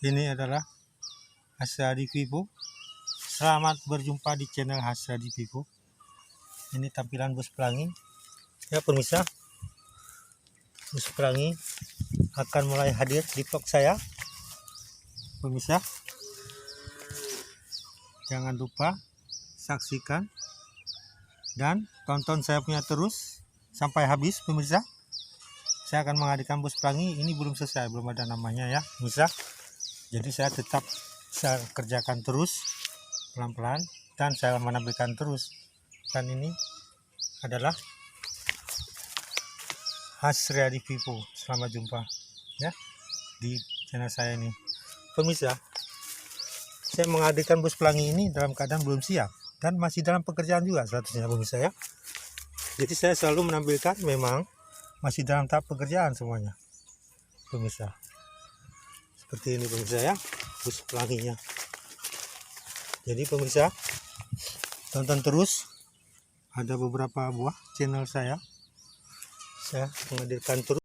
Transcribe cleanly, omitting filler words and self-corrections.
Ini adalah Hasradi Vivo. Selamat berjumpa di channel Hasradi Vivo. Ini tampilan bus pelangi. Ya pemirsa, bus pelangi akan mulai hadir di vlog saya. Pemirsa, jangan lupa saksikan dan tonton saya punya terus sampai habis pemirsa. Saya akan menghadirkan bus pelangi. Ini belum selesai, belum ada namanya ya pemirsa. Jadi saya tetap saya kerjakan terus pelan-pelan dan saya menampilkan terus. Dan ini adalah Hasradi Vivo. Selamat jumpa ya di channel saya ini pemirsa. Saya menghadirkan bus pelangi ini dalam keadaan belum siap dan masih dalam pekerjaan juga statusnya pemirsa ya. Jadi saya selalu menampilkan memang masih dalam tahap pekerjaan semuanya pemirsa. Seperti ini pemirsa ya, bus pelanginya. Jadi pemirsa, tonton terus. Ada beberapa buah channel saya menghadirkan terus